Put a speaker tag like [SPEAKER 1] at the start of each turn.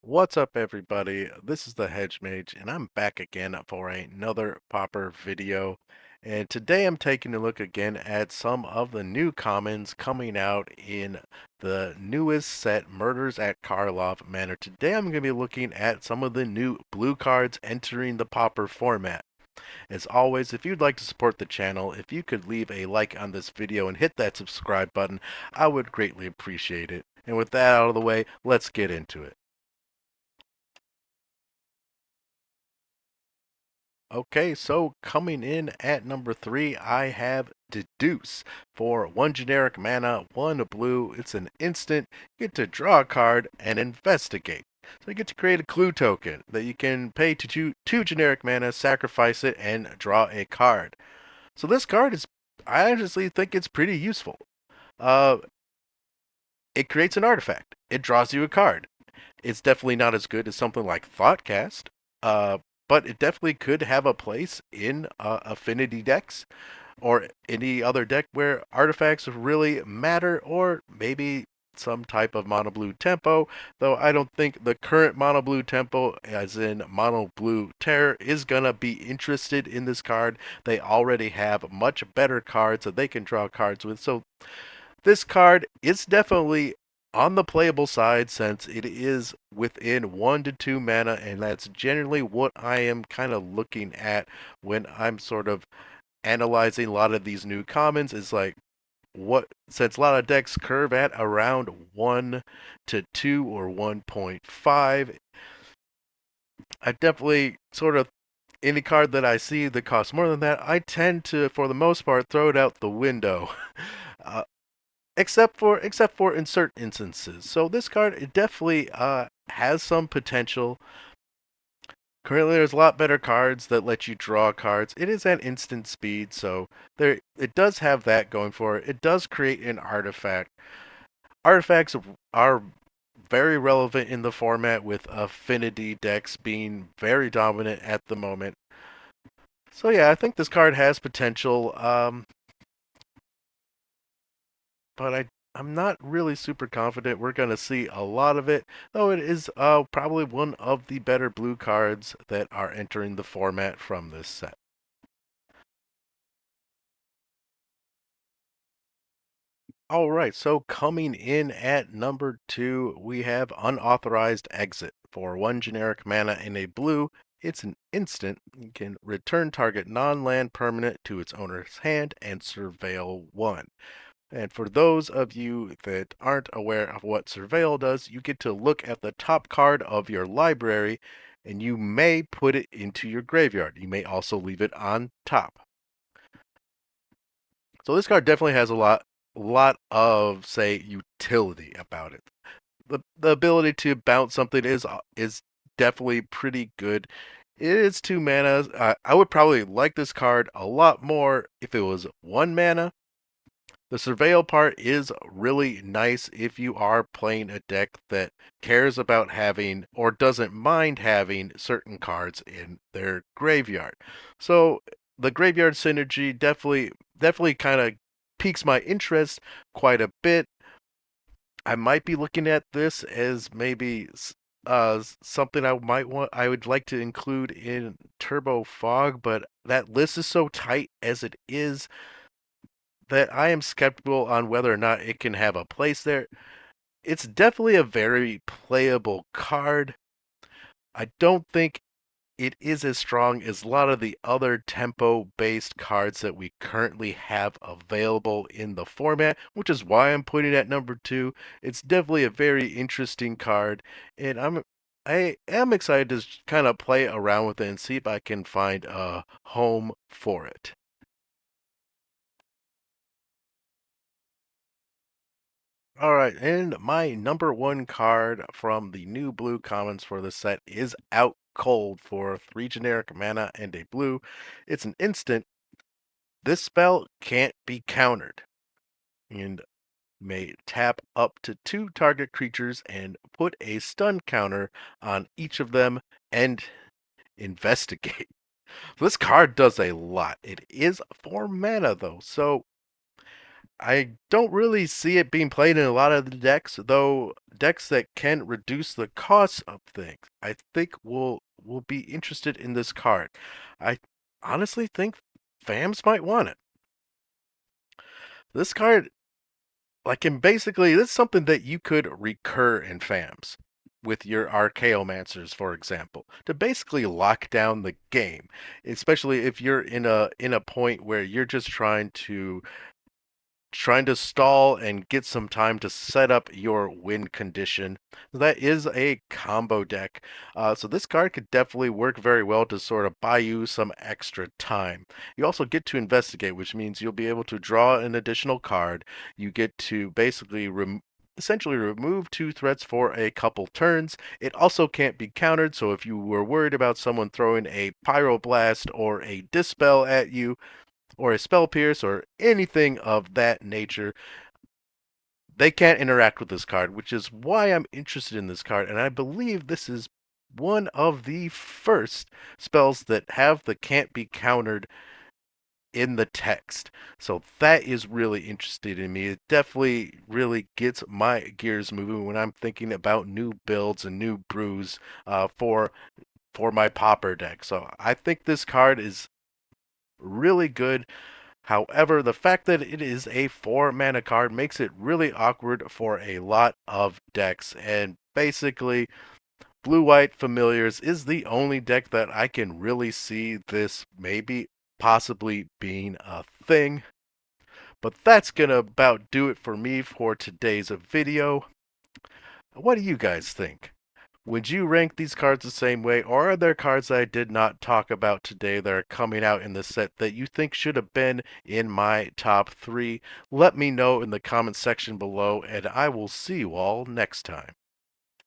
[SPEAKER 1] What's up, everybody? This is the Hedge Mage, and I'm back again for another pauper video. And today I'm taking a look again at some of the new commons coming out in the newest set, Murders at Karlov Manor. Today I'm going to be looking at some of the new blue cards entering the pauper format. As always, if you'd like to support the channel, if you could leave a like on this video and hit that subscribe button, I would greatly appreciate it. And with that out of the way, let's get into it. Okay, so coming in at number 3, I have Deduce. For 1 generic mana, 1 blue, it's an instant, you get to draw a card and investigate. So you get to create a clue token that you can pay to 2 generic mana, sacrifice it, and draw a card. So this card is, I honestly think it's pretty useful. Uh, it creates an artifact. It draws you a card. It's definitely not as good as something like Thoughtcast, uh, but it definitely could have a place in affinity decks or any other deck where artifacts really matter, or maybe some type of mono blue tempo. Though I don't think the current mono blue tempo, as in mono blue terror, is gonna be interested in this card. They already have much better cards that they can draw cards with, so this card is definitely on the playable side since it is within 1 to 2 mana, and that's generally what I am kind of looking at when I'm sort of analyzing a lot of these new commons. Is like, what, since a lot of decks curve at around 1 to 2 or 1.5, I definitely sort of, any card that I see that costs more than that, I tend to, for the most part, throw it out the window. uh, except for in certain instances. So this card, it definitely has some potential. Currently, there's a lot better cards that let you draw cards. It is at instant speed, so there it does have that going for it. It does create an artifact. Artifacts are very relevant in the format, with affinity decks being very dominant at the moment. So yeah, I think this card has potential. But I'm not really super confident we're going to see a lot of it, though it is probably one of the better blue cards that are entering the format from this set. All right, so coming in at number 2, we have Unauthorized Exit. For 1 generic mana and a blue, it's an instant. You can return target non-land permanent to its owner's hand and surveil 1. And for those of you that aren't aware of what Surveil does, you get to look at the top card of your library, and you may put it into your graveyard. You may also leave it on top. So this card definitely has a lot of, say, utility about it. The ability to bounce something is definitely pretty good. It is 2 mana. I would probably like this card a lot more if it was 1 mana. The surveil part is really nice if you are playing a deck that cares about having, or doesn't mind having, certain cards in their graveyard. So the graveyard synergy definitely kind of piques my interest quite a bit. I might be looking at this as maybe something I would like to include in Turbo Fog, but that list is so tight as it is that I am skeptical on whether or not it can have a place there. It's definitely a very playable card. I don't think it is as strong as a lot of the other tempo based cards that we currently have available in the format, which is why I'm putting it at number 2. It's definitely a very interesting card, and I am excited to kind of play around with it and see if I can find a home for it. All right, and my number 1 card from the new blue commons for the set is Out Cold. For 3 generic mana and a blue. It's an instant. This spell can't be countered and may tap up to 2 target creatures and put a stun counter on each of them and investigate. This card does a lot. It is 4 mana though, so I don't really see it being played in a lot of the decks, though decks that can reduce the cost of things, I think will be interested in this card. I honestly think fams might want it. This card, and basically, this is something that you could recur in fams with your Archaeomancers, for example, to basically lock down the game, especially if you're in a point where you're just trying to stall and get some time to set up your win condition. That is a combo deck. So this card could definitely work very well to sort of buy you some extra time. You also get to investigate, which means you'll be able to draw an additional card. You get to basically essentially remove two threats for a couple turns. It also can't be countered, so if you were worried about someone throwing a Pyroblast or a Dispel at you, or a spell pierce or anything of that nature, they can't interact with this card, which is why I'm interested in this card. And I believe this is one of the first spells that have the can't be countered in the text. So that is really interesting to me. It definitely really gets my gears moving when I'm thinking about new builds and new brews for my pauper deck. So I think this card is really good. However, the fact that it is a 4 mana card makes it really awkward for a lot of decks, and basically, Blue White Familiars is the only deck that I can really see this maybe possibly being a thing. But that's gonna about do it for me for today's video. What do you guys think? Would you rank these cards the same way, or are there cards that I did not talk about today that are coming out in the set that you think should have been in my top 3? Let me know in the comment section below, and I will see you all next time.